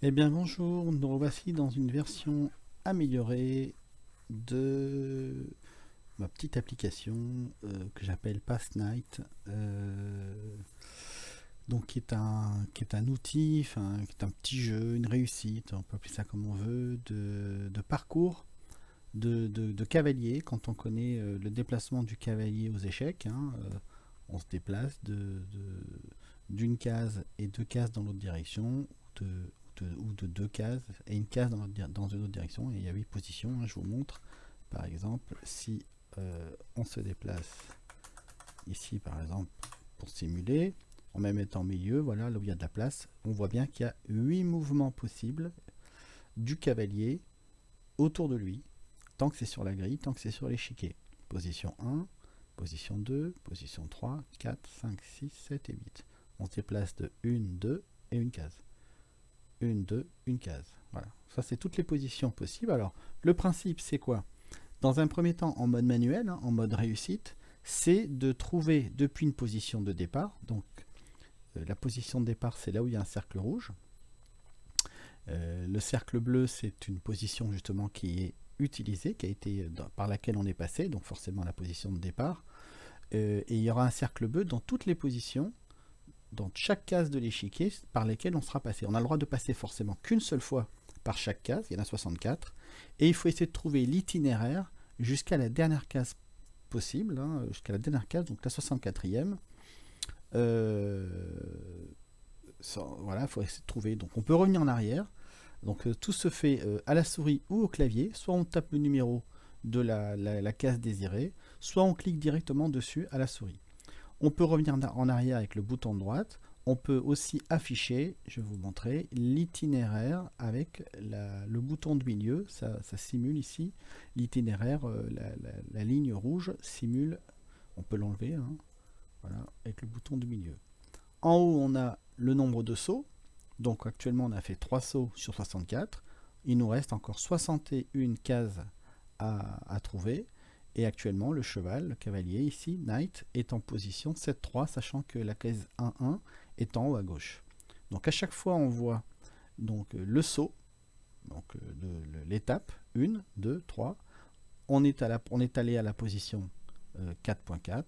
Eh bien bonjour, nous revoici dans une version améliorée de ma petite application que j'appelle Past Night, donc qui est un outil, enfin qui est un petit jeu, une réussite, on peut appeler ça comme on veut, de parcours de cavalier quand on connaît le déplacement du cavalier aux échecs. On se déplace d'une case et deux cases dans l'autre direction, ou de deux cases et une case dans une autre direction, et il y a 8 positions. Je vous montre par exemple si on se déplace ici par exemple pour simuler, en même étant au milieu, voilà là où il y a de la place, on voit bien qu'il y a 8 mouvements possibles du cavalier autour de lui, tant que c'est sur la grille, tant que c'est sur l'échiquier. Position 1, position 2, position 3, 4, 5, 6, 7 et 8. On se déplace de 1, 2 et une case. 1, 2, une case. Voilà. Ça, c'est toutes les positions possibles. Alors, le principe, c'est quoi? Dans un premier temps, en mode manuel, en mode réussite, c'est de trouver depuis une position de départ. Donc, la position de départ, c'est là où il y a un cercle rouge. Le cercle bleu, c'est une position justement qui est utilisée, qui a été par laquelle on est passé, donc forcément la position de départ. Et il y aura un cercle bleu dans toutes les positions, dans chaque case de l'échiquier par lesquelles on sera passé. On a le droit de passer forcément qu'une seule fois par chaque case, il y en a 64, et il faut essayer de trouver l'itinéraire jusqu'à la dernière case possible, jusqu'à la dernière case, donc la 64e. Euh, voilà, il faut essayer de trouver. Donc on peut revenir en arrière. Donc tout se fait à la souris ou au clavier. Soit on tape le numéro de la case désirée, soit on clique directement dessus à la souris. On peut revenir en arrière avec le bouton de droite. On peut aussi afficher, je vais vous montrer, l'itinéraire avec le bouton de milieu. Ça simule ici l'itinéraire, la ligne rouge simule, on peut l'enlever, voilà, avec le bouton de milieu. En haut, on a le nombre de sauts. Donc actuellement, on a fait 3 sauts sur 64. Il nous reste encore 61 cases à trouver. Et actuellement, le cheval, le cavalier ici, Knight, est en position 7-3, sachant que la case 1-1 est en haut à gauche. Donc à chaque fois, on voit donc le saut, donc l'étape 1, 2, 3. On est allé à la position 4.4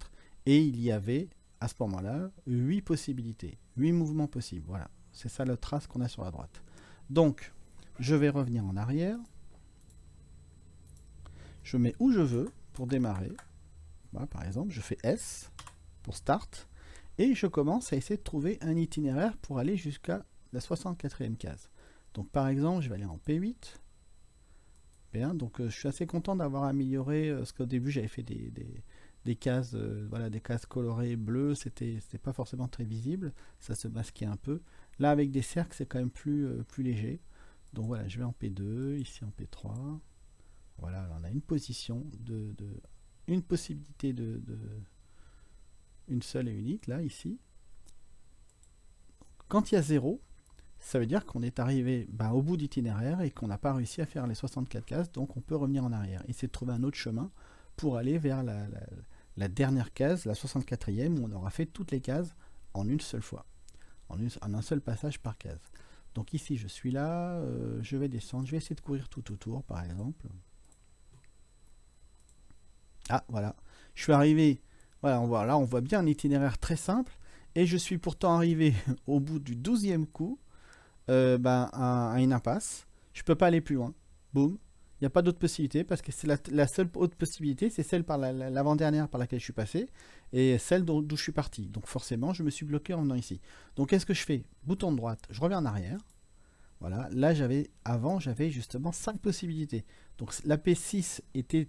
et il y avait à ce moment-là 8 possibilités, 8 mouvements possibles. Voilà, c'est ça la trace qu'on a sur la droite. Donc, je vais revenir en arrière. Je mets où je veux pour démarrer. Voilà, par exemple, je fais S pour Start. Et je commence à essayer de trouver un itinéraire pour aller jusqu'à la 64e case. Donc par exemple, je vais aller en P8. P1. Donc je suis assez content d'avoir amélioré, parce qu'au début j'avais fait des cases, voilà, des cases colorées bleues, c'était pas forcément très visible, ça se masquait un peu. Là avec des cercles c'est quand même plus léger. Donc voilà, je vais en P2, ici en P3. Voilà, on a une position une possibilité une seule et unique là ici. Quand il y a 0, ça veut dire qu'on est arrivé au bout d'itinéraire et qu'on n'a pas réussi à faire les 64 cases, donc on peut revenir en arrière. Essayer de trouver un autre chemin pour aller vers la dernière case, la 64e, où on aura fait toutes les cases en une seule fois, en un seul passage par case. Donc ici, je suis là, je vais descendre, je vais essayer de courir tout autour, par exemple. Ah, voilà. Je suis arrivé, voilà, là, on voit bien un itinéraire très simple, et je suis pourtant arrivé au bout du 12e coup, à une impasse. Je peux pas aller plus loin. Boum. Il n'y a pas d'autre possibilité parce que c'est la seule autre possibilité, c'est celle par l'avant-dernière par laquelle je suis passé et celle d'où je suis parti. Donc forcément, je me suis bloqué en venant ici. Donc qu'est-ce que je fais? Bouton de droite, je reviens en arrière. Voilà, là j'avais justement 5 possibilités. Donc la P6 était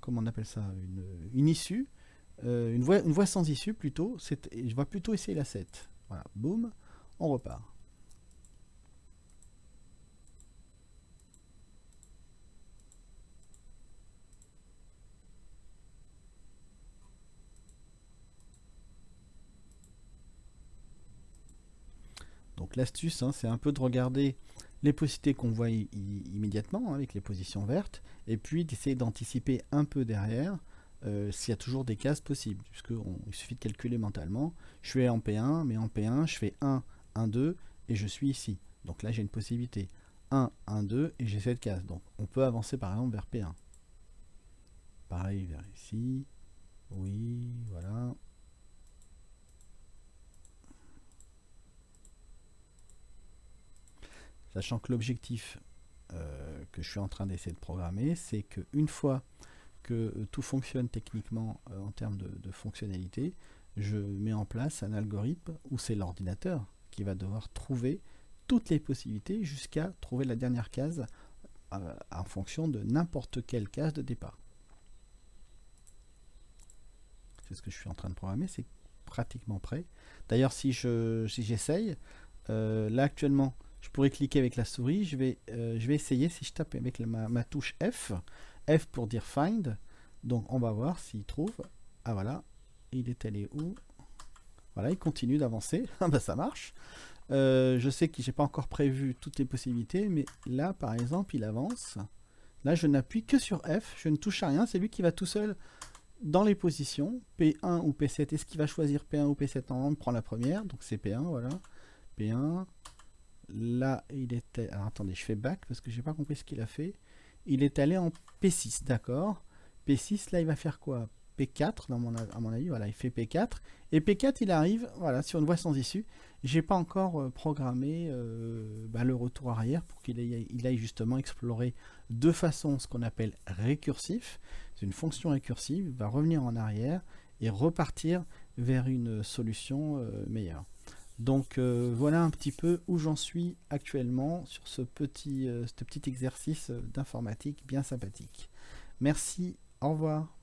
comment on appelle ça, une issue, une voie sans issue plutôt. Je vais plutôt essayer la 7. Voilà, boum, on repart. Donc l'astuce, c'est un peu de regarder les possibilités qu'on voit immédiatement, avec les positions vertes, et puis d'essayer d'anticiper un peu derrière s'il y a toujours des cases possibles, puisqu'il suffit de calculer mentalement. Je suis en P1, mais en P1, je fais 1, 1, 2, et je suis ici. Donc là, j'ai une possibilité. 1, 1, 2, et j'ai cette case. Donc on peut avancer par exemple vers P1. Pareil vers ici. Oui, voilà. Sachant que l'objectif que je suis en train d'essayer de programmer, c'est qu'une fois que tout fonctionne techniquement en termes de fonctionnalité, je mets en place un algorithme où c'est l'ordinateur qui va devoir trouver toutes les possibilités jusqu'à trouver la dernière case en fonction de n'importe quelle case de départ. C'est ce que je suis en train de programmer, c'est pratiquement prêt. D'ailleurs, si j'essaye, là actuellement, je pourrais cliquer avec la souris, je vais essayer si je tape avec ma touche F, F pour dire find, donc on va voir s'il trouve. Ah voilà, il est allé où? Voilà, il continue d'avancer, ah bah ça marche. Je sais que j'ai pas encore prévu toutes les possibilités, mais là par exemple il avance. Là je n'appuie que sur F, je ne touche à rien, c'est lui qui va tout seul dans les positions, P1 ou P7. Est-ce qu'il va choisir P1 ou P7 en on prend la première, donc c'est P1, voilà. P1, là il était... Alors attendez, je fais back parce que j'ai pas compris ce qu'il a fait. Il est allé en P6, d'accord. P6, là il va faire quoi? P4, à mon avis, voilà, il fait P4. Et P4, il arrive, voilà, sur une voie sans issue. J'ai pas encore programmé le retour arrière pour qu'il aille justement explorer de façon ce qu'on appelle récursif. C'est une fonction récursive, il va revenir en arrière et repartir vers une solution meilleure. Donc voilà un petit peu où j'en suis actuellement sur ce petit exercice d'informatique bien sympathique. Merci, au revoir.